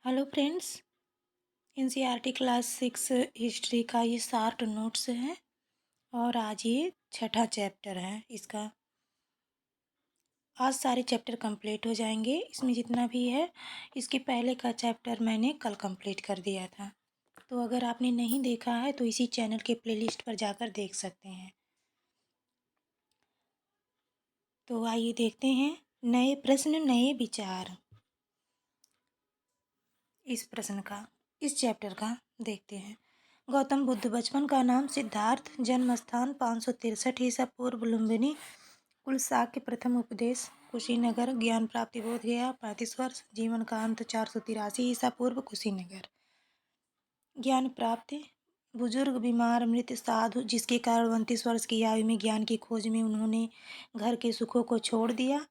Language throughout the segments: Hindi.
Hello friends. NCERT class 6 history का ये शार्ट नोट्स है और आज ये छठा चैप्टर है इसका। आज सारे चैप्टर कंप्लीट हो जाएंगे। इसमें जितना भी है इसके पहले का चैप्टर मैंने कल कंप्लीट कर दिया था, तो अगर आपने नहीं देखा है तो इसी चैनल के प्लेलिस्ट पर जाकर देख सकते हैं। तो आइए देखते हैं नए प्रश्न नए विचार। इस चैप्टर का देखते हैं। गौतम बुद्ध बचपन का नाम सिद्धार्थ, जन्म स्थान 563 ईसा पूर्व लुम्बिनी, कुल शाक्य, प्रथम उपदेश कुशीनगर, ज्ञान प्राप्ति बोध गया 35 वर्ष, जीवन का अंत 483 ईसा पूर्व कुशीनगर। ज्ञान प्राप्ति बुजुर्ग बीमार मृत साधु जिसके कारण 29 वर्ष की आयु में ज्ञान की खोज में उन्होंने घर के सुखों को छोड़ दिया।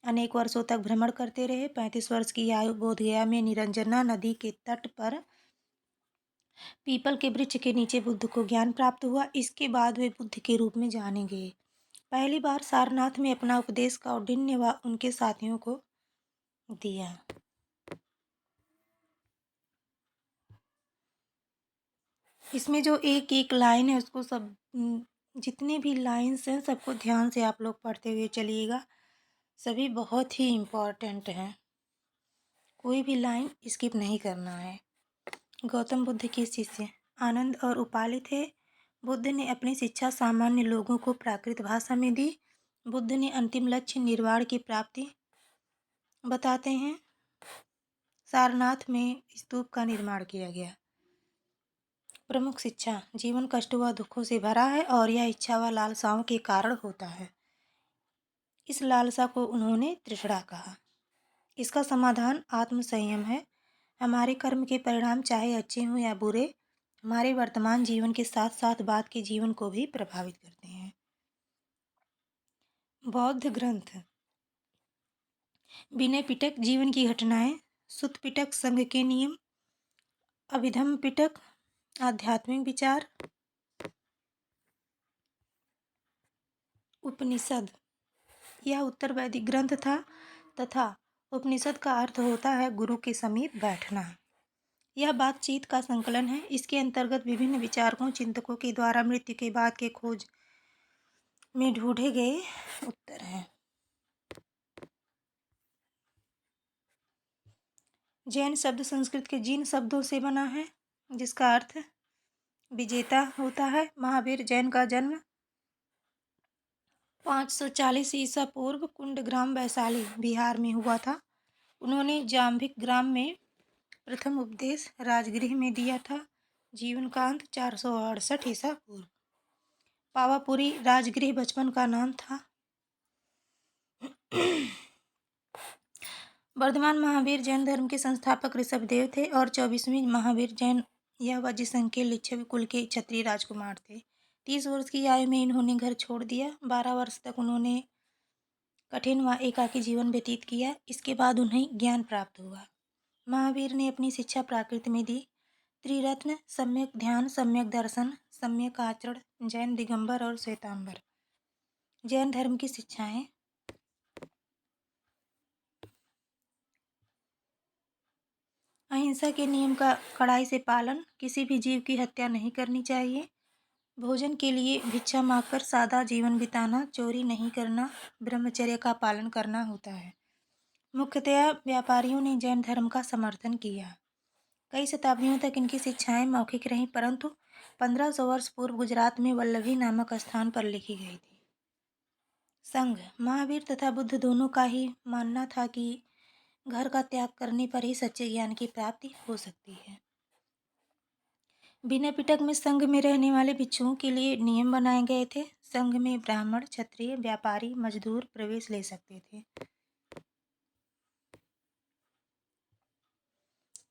अनेक वर्षों तक भ्रमण करते रहे। 35 वर्ष की आयु बोधगया में निरंजना नदी के तट पर पीपल के वृक्ष के नीचे बुद्ध को ज्ञान प्राप्त हुआ। इसके बाद वे बुद्ध के रूप में जाने गए। पहली बार सारनाथ में अपना उपदेश कौंडिन्य व उनके साथियों को दिया। इसमें जो एक एक लाइन है उसको सब जितने भी लाइन्स हैं सबको ध्यान से आप लोग पढ़ते हुए चलिएगा। सभी बहुत ही इम्पोर्टेंट हैं, कोई भी लाइन स्किप नहीं करना है। गौतम बुद्ध के शिष्य आनंद और उपाली थे। बुद्ध ने अपनी शिक्षा सामान्य लोगों को प्राकृत भाषा में दी। बुद्ध ने अंतिम लक्ष्य निर्वाण की प्राप्ति बताते हैं। सारनाथ में स्तूप का निर्माण किया गया। प्रमुख शिक्षा जीवन कष्ट व दुखों से भरा है और यह इच्छा व लालसाओं के कारण होता है। इस लालसा को उन्होंने तृष्णा कहा। इसका समाधान आत्म संयम है। हमारे कर्म के परिणाम चाहे अच्छे हों या बुरे हमारे वर्तमान जीवन के साथ साथ बाद के जीवन को भी प्रभावित करते हैं। बौद्ध ग्रंथ विनय पिटक जीवन की घटनाएं, सुत्त पिटक संघ के नियम, अभिधम्म पिटक आध्यात्मिक विचार, उपनिषद यह उत्तर वैदिक ग्रंथ था तथा उपनिषद का अर्थ होता है गुरु के समीप बैठना। यह बातचीत का संकलन है। इसके अंतर्गत विभिन्न विचारकों चिंतकों के द्वारा मृत्यु के बाद के खोज में ढूंढे गए उत्तर हैं। जैन शब्द संस्कृत के जिन शब्दों से बना है जिसका अर्थ विजेता होता है। महावीर जैन का जन्म 540 ईसा पूर्व कुंडग्राम वैशाली बिहार में हुआ था। उन्होंने जाम्भिक ग्राम में प्रथम उपदेश राजगृह में दिया था। जीवन का अंत 468 ईसा पूर्व। पावापुरी राजगृह बचपन का नाम था। वर्धमान महावीर जैन धर्म के संस्थापक ऋषभदेव थे और 24वें महावीर जैन यह वज्र संघ के लिच्छवी कुल के क्षत्रिय राजकुमार थे। 30 वर्ष की आयु में इन्होंने घर छोड़ दिया। 12 वर्ष तक उन्होंने कठिन व एकाकी जीवन व्यतीत किया। इसके बाद उन्हें ज्ञान प्राप्त हुआ। महावीर ने अपनी शिक्षा प्राकृत में दी। त्रिरत्न सम्यक ध्यान, सम्यक दर्शन, सम्यक आचरण, जैन दिगंबर और श्वेतांबर। जैन धर्म की शिक्षाएं अहिंसा के नियम का कड़ाई से पालन, किसी भी जीव की हत्या नहीं करनी चाहिए, भोजन के लिए भिक्षा मांगकर सादा जीवन बिताना, चोरी नहीं करना, ब्रह्मचर्य का पालन करना होता है। मुख्यतया व्यापारियों ने जैन धर्म का समर्थन किया। कई शताब्दियों तक इनकी शिक्षाएं मौखिक रहीं, परंतु 1500 वर्ष पूर्व गुजरात में वल्लभी नामक स्थान पर लिखी गई थी। संघ महावीर तथा बुद्ध दोनों का ही मानना था कि घर का त्याग करने पर ही सच्चे ज्ञान की प्राप्ति हो सकती है। विनय पिटक में संघ में रहने वाले भिक्षुओं के लिए नियम बनाए गए थे। संघ में ब्राह्मण, क्षत्रिय, व्यापारी, मजदूर प्रवेश ले सकते थे।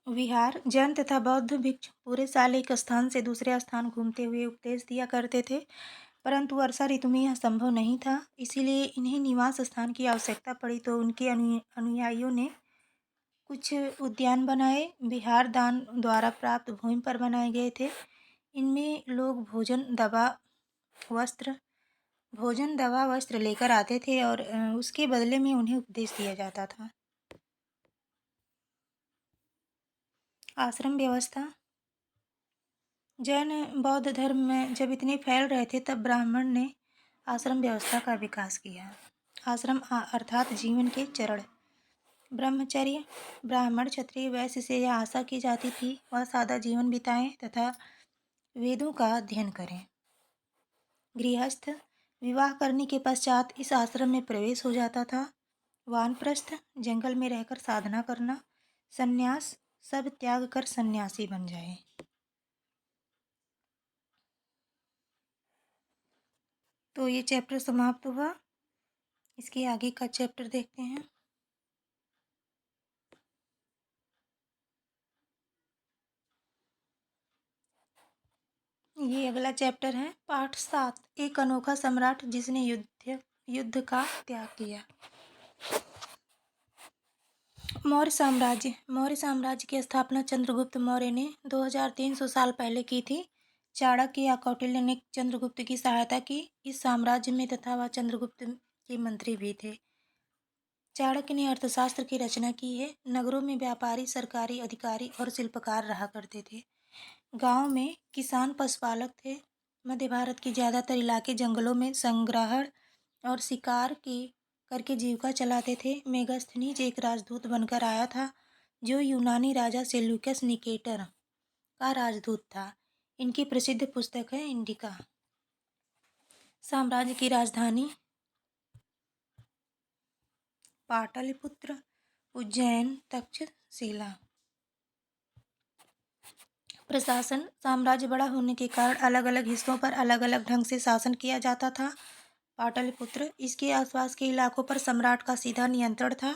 विहार जैन तथा बौद्ध भिक्षु पूरे साल एक स्थान से दूसरे स्थान घूमते हुए उपदेश दिया करते थे, परंतु वर्षा ऋतु में यह संभव नहीं था। इसीलिए इन्हें निवास स्थान की आवश्यकता पड़ी तो उनके अनुयायियों ने कुछ उद्यान बनाए। विहार दान द्वारा प्राप्त भूमि पर बनाए गए थे। इनमें लोग भोजन दवा वस्त्र लेकर आते थे और उसके बदले में उन्हें उपदेश दिया जाता था। आश्रम व्यवस्था। जैन बौद्ध धर्म में जब इतने फैल रहे थे तब ब्राह्मण ने आश्रम व्यवस्था का विकास किया। आश्रम अर्थात जीवन के चरण। ब्रह्मचर्य। ब्राह्मण क्षत्रिय वैश्य से यह आशा की जाती थी वह सादा जीवन बिताएं तथा वेदों का अध्ययन करें। गृहस्थ। विवाह करने के पश्चात इस आश्रम में प्रवेश हो जाता था। वानप्रस्थ। जंगल में रहकर साधना करना। संन्यास। सब त्याग कर सन्यासी बन जाए। तो ये चैप्टर समाप्त हुआ। इसके आगे का चैप्टर देखते हैं। ये अगला चैप्टर है पाठ 7। एक अनोखा सम्राट जिसने युद्ध का त्याग किया। मौर्य साम्राज्य की स्थापना चंद्रगुप्त मौर्य ने 2300 साल पहले की थी। चाणक्य या कौटिल्य ने चंद्रगुप्त की सहायता की इस साम्राज्य में तथा वह चंद्रगुप्त के मंत्री भी थे। चाणक्य ने अर्थशास्त्र की रचना की है। नगरों में व्यापारी, सरकारी अधिकारी और शिल्पकार रहा करते थे। गांव में किसान पशुपालक थे। मध्य भारत के ज़्यादातर इलाके जंगलों में संग्रहण और शिकार की करके जीविका चलाते थे। मेगास्थनीज एक राजदूत बनकर आया था जो यूनानी राजा सेल्यूकस निकेटर का राजदूत था। इनकी प्रसिद्ध पुस्तक है इंडिका। साम्राज्य की राजधानी पाटलिपुत्र, उज्जैन, तक्षशिला। प्रशासन। साम्राज्य बड़ा होने के कारण अलग अलग हिस्सों पर अलग अलग ढंग से शासन किया जाता था। पाटलिपुत्र। इसके आसपास के इलाकों पर सम्राट का सीधा नियंत्रण था।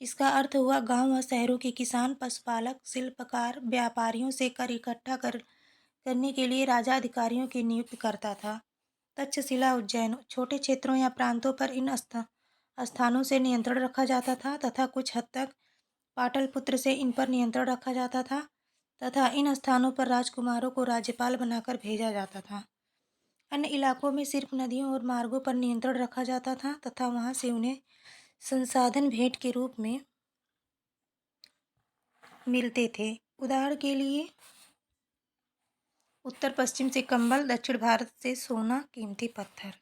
इसका अर्थ हुआ गांव व शहरों के किसान, पशुपालक, शिल्पकार, व्यापारियों से कर इकट्ठा करने के लिए राजा अधिकारियों की नियुक्त करता था। तक्षशिला, उज्जैन। छोटे क्षेत्रों या प्रांतों पर इन स्थानों से नियंत्रण रखा जाता था तथा कुछ हद तक पाटलिपुत्र से इन पर नियंत्रण रखा जाता था तथा इन स्थानों पर राजकुमारों को राज्यपाल बनाकर भेजा जाता था। अन्य इलाकों में सिर्फ नदियों और मार्गों पर नियंत्रण रखा जाता था तथा वहां से उन्हें संसाधन भेंट के रूप में मिलते थे। उदाहरण के लिए उत्तर पश्चिम से कंबल, दक्षिण भारत से सोना, कीमती पत्थर।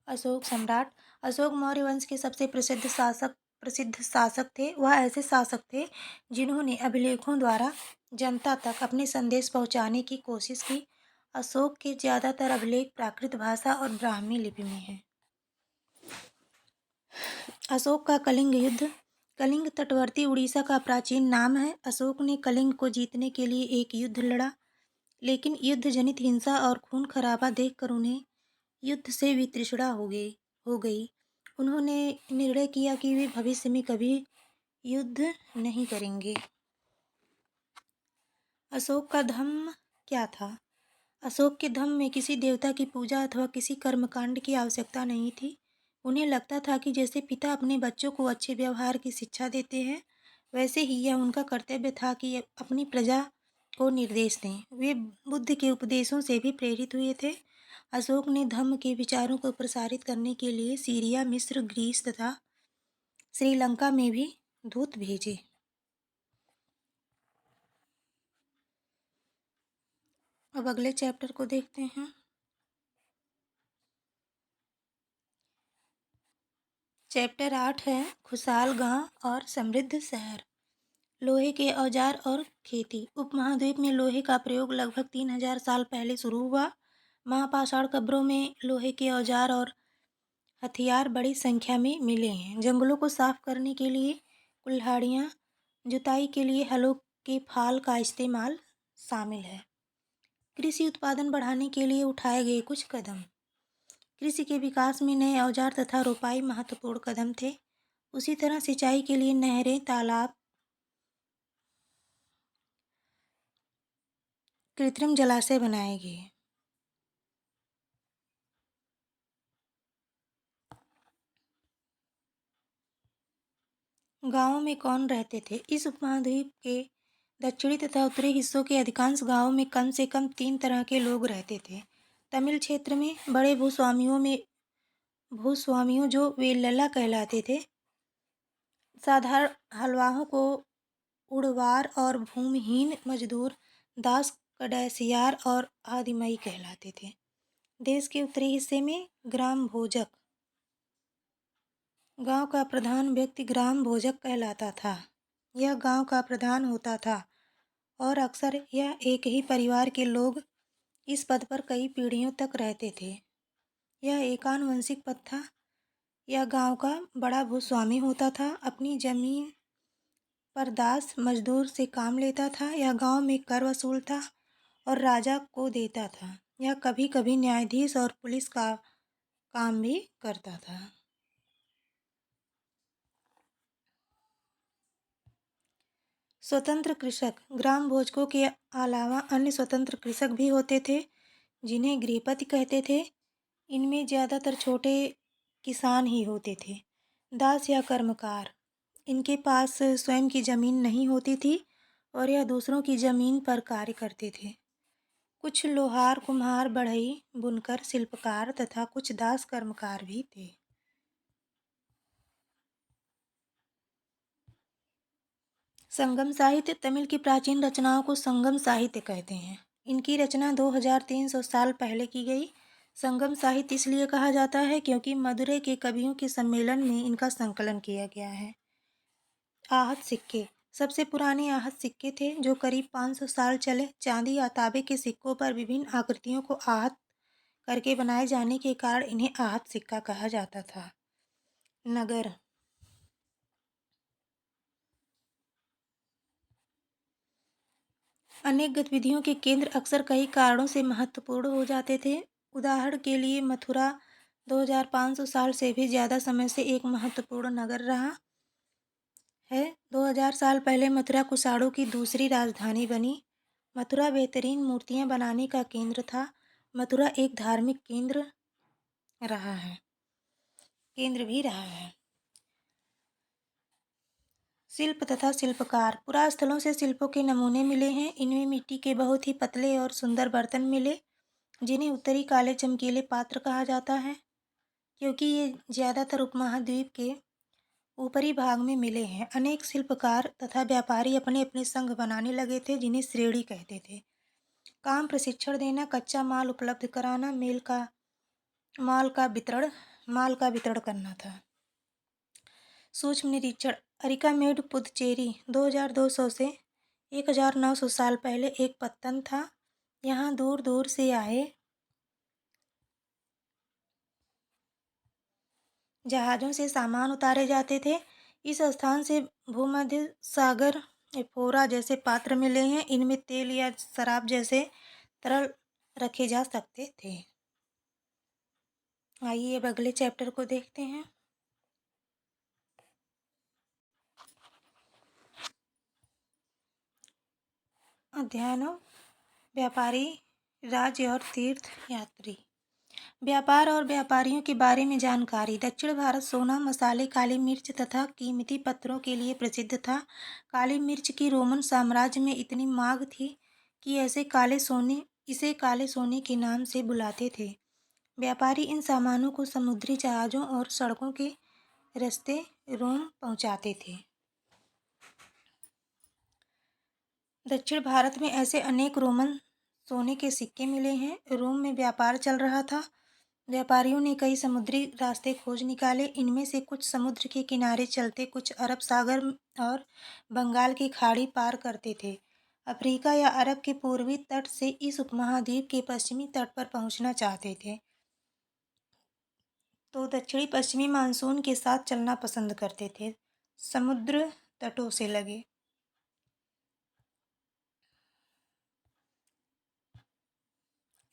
अशोक सम्राट। अशोक मौर्य वंश के सबसे प्रसिद्ध शासक थे। वह ऐसे शासक थे जिन्होंने अभिलेखों द्वारा जनता तक अपने संदेश पहुंचाने की कोशिश की। अशोक के ज़्यादातर अभिलेख प्राकृत भाषा और ब्राह्मी लिपि में हैं। अशोक का कलिंग युद्ध। कलिंग तटवर्ती उड़ीसा का प्राचीन नाम है। अशोक ने कलिंग को जीतने के लिए एक युद्ध लड़ा, लेकिन युद्ध जनित हिंसा और खून खराबा देखकर उन्हें युद्ध से वितृष्णा हो गई। उन्होंने निर्णय किया कि वे भविष्य में कभी युद्ध नहीं करेंगे। अशोक का धम्म क्या था? अशोक के धम्म में किसी देवता की पूजा अथवा किसी कर्मकांड की आवश्यकता नहीं थी। उन्हें लगता था कि जैसे पिता अपने बच्चों को अच्छे व्यवहार की शिक्षा देते हैं, वैसे ही यह उनका कर्तव्य था कि अपनी प्रजा को निर्देश दें। वे बुद्ध के उपदेशों से भी प्रेरित हुए थे। अशोक ने धम्म के विचारों को प्रसारित करने के लिए सीरिया, मिस्र, ग्रीस तथा श्रीलंका में भी दूत भेजे। अब अगले चैप्टर को देखते हैं। चैप्टर 8 है खुशहाल गांव और समृद्ध शहर। लोहे के औजार और खेती। उपमहाद्वीप में लोहे का प्रयोग लगभग 3000 साल पहले शुरू हुआ। महापाषाण कब्रों में लोहे के औजार और हथियार बड़ी संख्या में मिले हैं। जंगलों को साफ करने के लिए कुल्हाड़ियाँ, जुताई के लिए हलों के फाल का इस्तेमाल शामिल है। कृषि उत्पादन बढ़ाने के लिए उठाए गए कुछ कदम। कृषि के विकास में नए औजार तथा रोपाई महत्वपूर्ण कदम थे। उसी तरह सिंचाई के लिए नहरें, तालाब, कृत्रिम जलाशय बनाए गए। गांवों में कौन रहते थे? इस उपमहाद्वीप के दक्षिणी तथा उत्तरी हिस्सों के अधिकांश गांवों में कम से कम 3 तरह के लोग रहते थे। तमिल क्षेत्र में बड़े भूस्वामियों जो वेल्लला कहलाते थे, साधारण हलवाहों को उड़वार और भूमिहीन मजदूर दास कड़ैसियार और आदिमई कहलाते थे। देश के उत्तरी हिस्से में ग्राम भोजक, गांव का प्रधान व्यक्ति ग्राम भोजक कहलाता था। यह गांव का प्रधान होता था और अक्सर यह एक ही परिवार के लोग इस पद पर कई पीढ़ियों तक रहते थे। यह एकानुवंशिक पद था। यह गांव का बड़ा भूस्वामी होता था। अपनी जमीन पर दास मजदूर से काम लेता था। यह गांव में कर वसूलता और राजा को देता था। यह कभी कभी न्यायाधीश और पुलिस का काम भी करता था। स्वतंत्र कृषक, ग्राम भोजकों के अलावा अन्य स्वतंत्र कृषक भी होते थे जिन्हें गृहपति कहते थे। इनमें ज़्यादातर छोटे किसान ही होते थे। दास या कर्मकार, इनके पास स्वयं की ज़मीन नहीं होती थी और यह दूसरों की ज़मीन पर कार्य करते थे। कुछ लोहार, कुम्हार, बढ़ई, बुनकर, शिल्पकार तथा कुछ दास कर्मकार भी थे। संगम साहित्य, तमिल की प्राचीन रचनाओं को संगम साहित्य कहते हैं। इनकी रचना 2300 साल पहले की गई। संगम साहित्य इसलिए कहा जाता है क्योंकि मदुरै के कवियों के सम्मेलन में इनका संकलन किया गया है। आहत सिक्के, सबसे पुराने आहत सिक्के थे जो करीब 500 साल चले। चांदी या तांबे के सिक्कों पर विभिन्न आकृतियों को आहत करके बनाए जाने के कारण इन्हें आहत सिक्का कहा जाता था। नगर, अनेक गतिविधियों के केंद्र अक्सर कई कारणों से महत्वपूर्ण हो जाते थे। उदाहरण के लिए मथुरा 2500 साल से भी ज़्यादा समय से एक महत्वपूर्ण नगर रहा है। 2000 साल पहले मथुरा कुषाणों की दूसरी राजधानी बनी। मथुरा बेहतरीन मूर्तियां बनाने का केंद्र था। मथुरा एक धार्मिक केंद्र भी रहा है। शिल्प तथा शिल्पकार, पुरास्थलों से शिल्पों के नमूने मिले हैं। इनमें मिट्टी के बहुत ही पतले और सुंदर बर्तन मिले जिन्हें उत्तरी काले चमकीले पात्र कहा जाता है क्योंकि ये ज़्यादातर उपमहाद्वीप के ऊपरी भाग में मिले हैं। अनेक शिल्पकार तथा व्यापारी अपने अपने संघ बनाने लगे थे जिन्हें श्रेणी कहते थे। काम प्रशिक्षण देना, कच्चा माल उपलब्ध कराना, माल का वितरण करना था। सूक्ष्म निरीक्षण, अरिकामेड पुदुचेरी 2200 से 1900 साल पहले एक पत्तन था। यहाँ दूर दूर से आए जहाज़ों से सामान उतारे जाते थे। इस स्थान से भूमध्य सागर एफोरा जैसे पात्र मिले हैं। इनमें तेल या शराब जैसे तरल रखे जा सकते थे। आइए अब अगले चैप्टर को देखते हैं। अध्ययनों, व्यापारी, राज्य और तीर्थ यात्री। व्यापार और व्यापारियों के बारे में जानकारी। दक्षिण भारत सोना, मसाले, काली मिर्च तथा कीमती पत्थरों के लिए प्रसिद्ध था। काली मिर्च की रोमन साम्राज्य में इतनी मांग थी कि इसे काले सोने के नाम से बुलाते थे। व्यापारी इन सामानों को समुद्री जहाज़ों और सड़कों के रास्ते रोम पहुंचाते थे। दक्षिण भारत में ऐसे अनेक रोमन सोने के सिक्के मिले हैं। रोम में व्यापार चल रहा था। व्यापारियों ने कई समुद्री रास्ते खोज निकाले। इनमें से कुछ समुद्र के किनारे चलते, कुछ अरब सागर और बंगाल की खाड़ी पार करते थे। अफ्रीका या अरब के पूर्वी तट से इस उपमहाद्वीप के पश्चिमी तट पर पहुंचना चाहते थे तो दक्षिणी पश्चिमी मानसून के साथ चलना पसंद करते थे। समुद्र तटों से लगे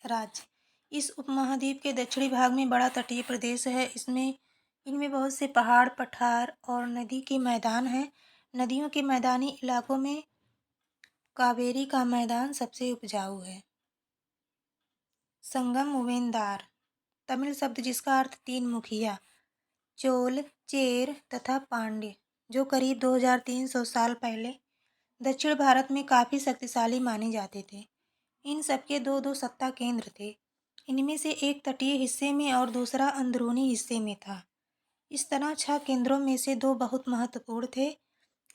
राज्य, इस उपमहाद्वीप के दक्षिणी भाग में बड़ा तटीय प्रदेश है। इनमें बहुत से पहाड़, पठार और नदी के मैदान हैं। नदियों के मैदानी इलाकों में कावेरी का मैदान सबसे उपजाऊ है। संगम मुवेंदार, तमिल शब्द जिसका अर्थ तीन मुखिया, चोल, चेर तथा पांड्य, जो करीब 2300 साल पहले दक्षिण भारत में काफ़ी शक्तिशाली माने जाते थे। इन सबके दो दो सत्ता केंद्र थे। इनमें से एक तटीय हिस्से में और दूसरा अंदरूनी हिस्से में था। इस तरह 6 केंद्रों में से 2 बहुत महत्वपूर्ण थे।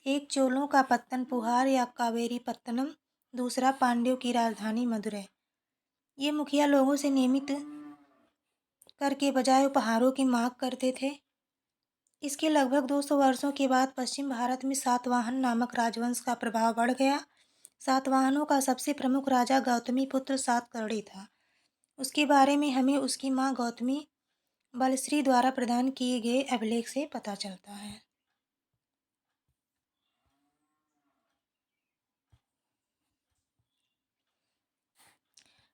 एक चोलों का पत्तनपुहार या कावेरी पत्तनम, दूसरा पांड्यों की राजधानी मदुरै। ये मुखिया लोगों से नियमित कर के बजाय उपहारों की मांग करते थे। इसके लगभग 200 वर्षों के बाद पश्चिम भारत में सातवाहन नामक राजवंश का प्रभाव बढ़ गया। सातवाहनों का सबसे प्रमुख राजा गौतमी पुत्र सातकर्णी था। उसके बारे में हमें उसकी मां गौतमी बलश्री द्वारा प्रदान किए गए अभिलेख से पता चलता है।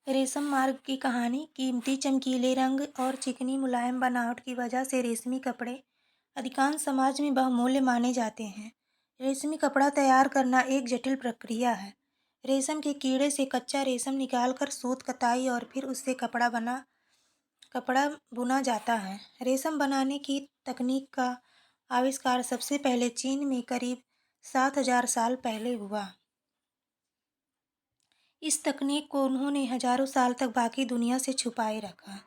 रेशम मार्ग की कहानी। कीमती चमकीले रंग और चिकनी मुलायम बनावट की वजह से रेशमी कपड़े अधिकांश समाज में बहुमूल्य माने जाते हैं। रेशमी कपड़ा तैयार करना एक जटिल प्रक्रिया है। रेशम के कीड़े से कच्चा रेशम निकालकर सूत, कताई और फिर उससे कपड़ा बुना जाता है। रेशम बनाने की तकनीक का आविष्कार सबसे पहले चीन में करीब 7000 साल पहले हुआ। इस तकनीक को उन्होंने हजारों साल तक बाकी दुनिया से छुपाए रखा।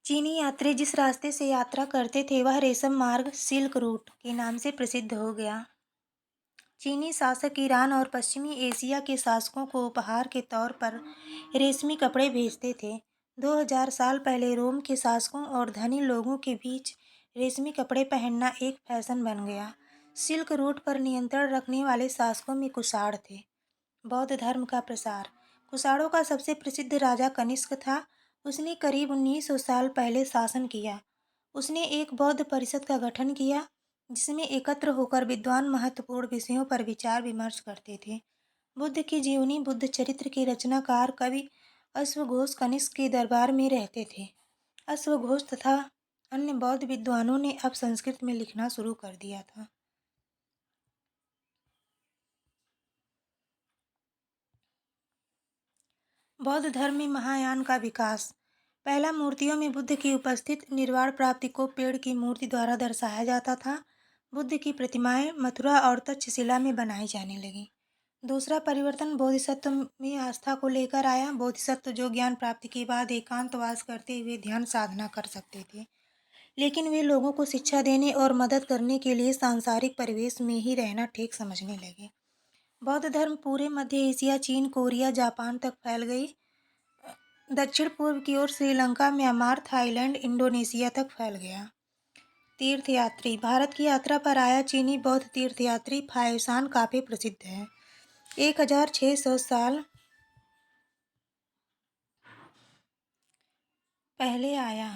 चीनी यात्री जिस रास्ते से यात्रा करते थे वह रेशम मार्ग सिल्क रूट के नाम से प्रसिद्ध हो गया। चीनी शासक ईरान और पश्चिमी एशिया के शासकों को उपहार के तौर पर रेशमी कपड़े भेजते थे। 2000 साल पहले रोम के शासकों और धनी लोगों के बीच रेशमी कपड़े पहनना एक फैशन बन गया। सिल्क रूट पर नियंत्रण रखने वाले शासकों में कुषाण थे। बौद्ध धर्म का प्रसार। कुषाणों का सबसे प्रसिद्ध राजा कनिष्क था। उसने करीब 1900 साल पहले शासन किया। उसने एक बौद्ध परिषद का गठन किया जिसमें एकत्र होकर विद्वान महत्वपूर्ण विषयों पर विचार विमर्श करते थे। बुद्ध की जीवनी। बुद्ध चरित्र के रचनाकार कवि अश्वघोष कनिष्क के दरबार में रहते थे। अश्वघोष तथा अन्य बौद्ध विद्वानों ने अब संस्कृत में लिखना शुरू कर दिया था। बौद्ध धर्म में महायान का विकास। पहला मूर्तियों में बुद्ध की उपस्थित निर्वाण प्राप्ति को पेड़ की मूर्ति द्वारा दर्शाया जाता था। बुद्ध की प्रतिमाएं मथुरा और तक्षशिला में बनाई जाने लगी। दूसरा परिवर्तन बोधिसत्व में आस्था को लेकर आया। बोधिसत्व जो ज्ञान प्राप्ति के बाद एकांतवास करते हुए ध्यान साधना कर सकते थे, लेकिन वे लोगों को शिक्षा देने और मदद करने के लिए सांसारिक परिवेश में ही रहना ठीक समझने लगे। बौद्ध धर्म पूरे मध्य एशिया, चीन, कोरिया, जापान तक फैल गई। दक्षिण पूर्व की ओर श्रीलंका, म्यांमार, थाईलैंड, इंडोनेशिया तक फैल गया। तीर्थयात्री। भारत की यात्रा पर आया चीनी बौद्ध तीर्थयात्री फाओशान काफी प्रसिद्ध है। 1600 साल पहले आया।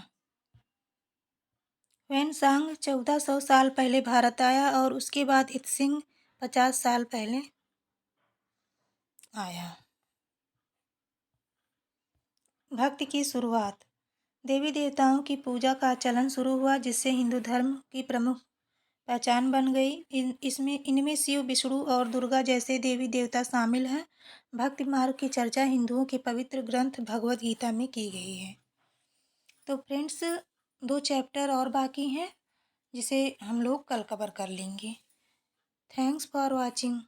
वैनसांग 1400 साल पहले भारत आया और उसके बाद इत्सिंग 50 साल पहले आया। भक्ति की शुरुआत। देवी देवताओं की पूजा का चलन शुरू हुआ जिससे हिंदू धर्म की प्रमुख पहचान बन गई। इनमें शिव, विष्णु और दुर्गा जैसे देवी देवता शामिल हैं। भक्ति मार्ग की चर्चा हिंदुओं के पवित्र ग्रंथ भगवद गीता में की गई है। तो फ्रेंड्स, 2 चैप्टर और बाकी हैं जिसे हम लोग कल कवर कर लेंगे। Thanks for watching.